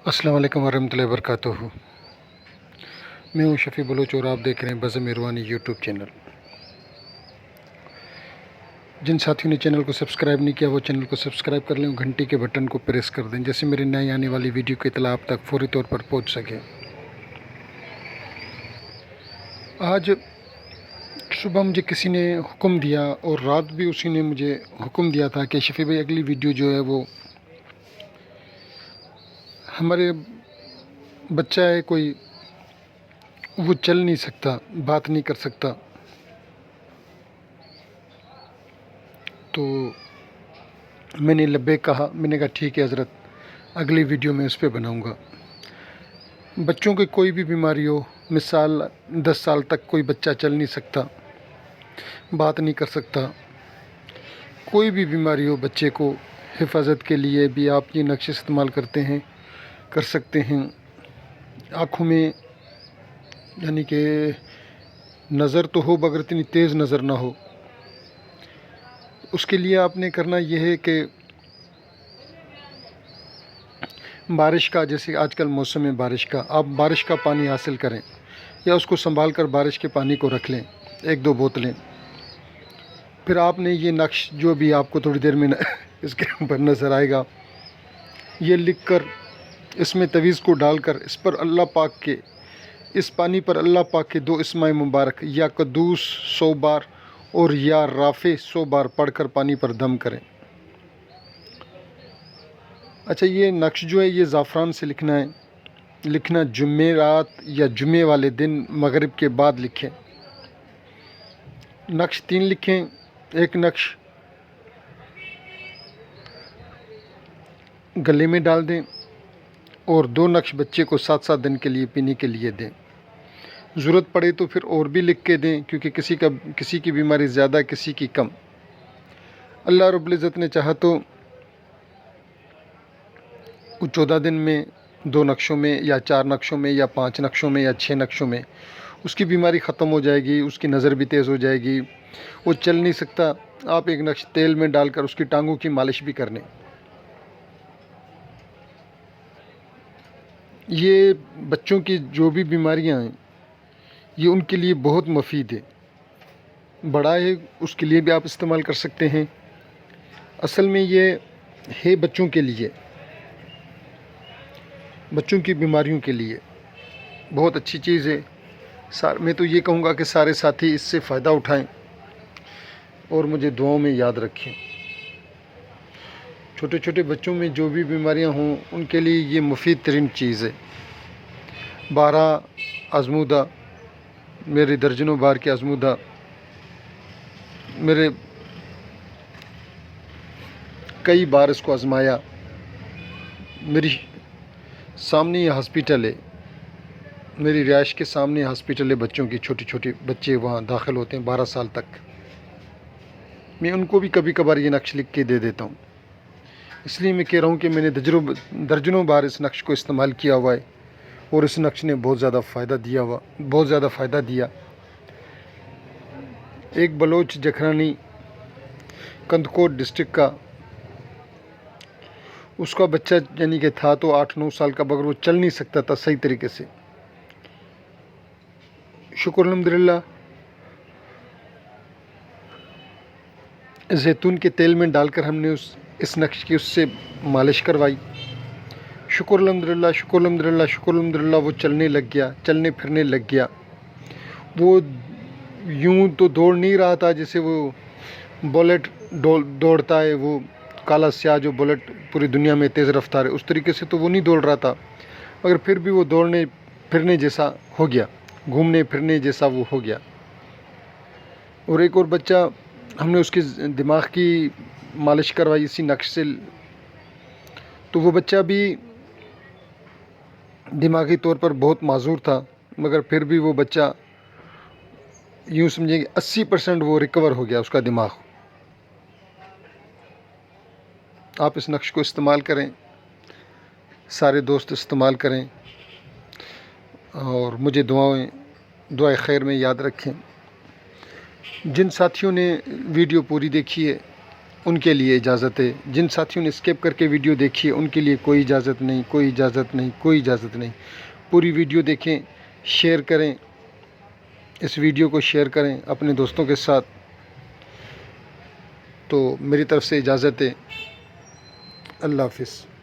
अस्सलाम वालेकुम वरहमतुल्लाहि वबरकातुहू। मैं हूँ शफ़ी बलोच और आप देख रहे हैं बज़म इरवानी यूट्यूब चैनल। जिन साथियों ने चैनल को सब्सक्राइब नहीं किया वो चैनल को सब्सक्राइब कर लें, घंटी के बटन को प्रेस कर दें, जैसे मेरी नई आने वाली वीडियो की इत्तला आप तक फौरी तौर पर पहुँच सके। आज सुबह मुझे किसी ने हुक्म दिया और रात भी उसी ने मुझे हुक्म दिया था कि शफ़ी भाई अगली वीडियो जो है वो हमारे बच्चा है कोई, वो चल नहीं सकता, बात नहीं कर सकता, तो मैंने लब्बैक कहा। मैंने कहा ठीक है हज़रत, अगली वीडियो में उस पर बनाऊँगा। बच्चों की कोई भी बीमारी हो, मिसाल 10 साल तक कोई बच्चा चल नहीं सकता, बात नहीं कर सकता, कोई भी बीमारी हो, बच्चे को हिफाजत के लिए भी आप ये नक्शे इस्तेमाल कर सकते हैं। आँखों में यानी कि नज़र तो हो मगर इतनी तेज़ नज़र ना हो, उसके लिए आपने करना यह है कि बारिश का, जैसे आजकल मौसम है बारिश का, आप बारिश का पानी हासिल करें या उसको संभाल कर बारिश के पानी को रख लें, 1-2 बोतलें। फिर आपने ये नक्श जो भी आपको थोड़ी देर में इसके ऊपर नज़र आएगा, ये लिख कर इसमें तवीज़ को डालकर इस पर अल्लाह पाक के, इस पानी पर अल्लाह पाक के 2 इस्माए मुबारक या कद्दूस 100 बार और या राफ़े 100 बार पढ़कर पानी पर दम करें। अच्छा, ये नक्श जो है ये ज़ाफ़रान से लिखना जुमेरात या जुमे वाले दिन मगरिब के बाद लिखें। नक्श 3 लिखें। एक नक्श गले में डाल दें और 2 नक्श बच्चे को 7-7 दिन के लिए पीने के लिए दें। ज़रूरत पड़े तो फिर और भी लिख के दें, क्योंकि किसी की बीमारी ज़्यादा, किसी की कम। अल्लाह रब्बुल इज़्ज़त ने चाहा तो वो 14 दिन में 2 नक्शों में या 4 नक्शों में या 5 नक्शों में या 6 नक्शों में उसकी बीमारी ख़त्म हो जाएगी, उसकी नज़र भी तेज़ हो जाएगी, वो चल नहीं सकता। आप एक नक्श तेल में डालकर उसकी टांगों की मालिश भी कर लें। ये बच्चों की जो भी बीमारियां हैं ये उनके लिए बहुत मुफीद है। बड़ा है उसके लिए भी आप इस्तेमाल कर सकते हैं। असल में ये है बच्चों के लिए, बच्चों की बीमारियों के लिए बहुत अच्छी चीज़ है। मैं तो ये कहूँगा कि सारे साथी इससे फ़ायदा उठाएं और मुझे दुआओं में याद रखें। छोटे छोटे बच्चों में जो भी बीमारियां हों उनके लिए ये मुफीद तरीन चीज़ है। 12 आज़मूदा, मेरे दर्जनों बार के आज़मूदा, मेरे कई बार इसको आज़माया। मेरी सामने ये हॉस्पिटल है, मेरी रिहाइश के सामने हॉस्पिटल है बच्चों की, छोटे छोटे बच्चे वहाँ दाखिल होते हैं 12 साल तक। मैं उनको भी कभी कभार ये नक्श लिख के दे देता हूँ। इसलिए मैं कह रहा हूँ कि मैंने दर्जनों बार इस नक्श को इस्तेमाल किया हुआ है और इस नक्श ने बहुत ज़्यादा फ़ायदा दिया। एक बलोच जखरानी कंदकोट डिस्ट्रिक्ट का, उसका बच्चा यानी कि था तो 8-9 साल का, मगर वो चल नहीं सकता था सही तरीके से। शुक्र अल्हम्दुलिल्लाह, जैतून के तेल में डालकर हमने इस नक्श की उससे मालिश करवाई। शुक्र अल्हम्दुलिल्लाह वो चलने लग गया, चलने फिरने लग गया। वो यूं तो दौड़ नहीं रहा था जैसे वो बुलेट दौड़ता है, वो काला स्याह जो बुलेट पूरी दुनिया में तेज़ रफ्तार है, उस तरीके से तो वो नहीं दौड़ रहा था, मगर फिर भी वो दौड़ने फिरने जैसा हो गया, घूमने फिरने जैसा वो हो गया। और एक और बच्चा, हमने उसके दिमाग की मालिश करवाई इसी नक्श से, तो वो बच्चा भी दिमागी तौर पर बहुत माजूर था, मगर फिर भी वो बच्चा यूँ समझेंगे 80% वो रिकवर हो गया उसका दिमाग। आप इस नक्श को इस्तेमाल करें, सारे दोस्त इस्तेमाल करें और मुझे दुआए खैर में याद रखें। जिन साथियों ने वीडियो पूरी देखी है उनके लिए इजाज़त है। जिन साथियों ने स्किप करके वीडियो देखी है उनके लिए कोई इजाज़त नहीं, कोई इजाज़त नहीं, कोई इजाज़त नहीं। पूरी वीडियो देखें, शेयर करें, इस वीडियो को शेयर करें अपने दोस्तों के साथ। तो मेरी तरफ़ से इजाज़त है। अल्लाह हाफ़िज़।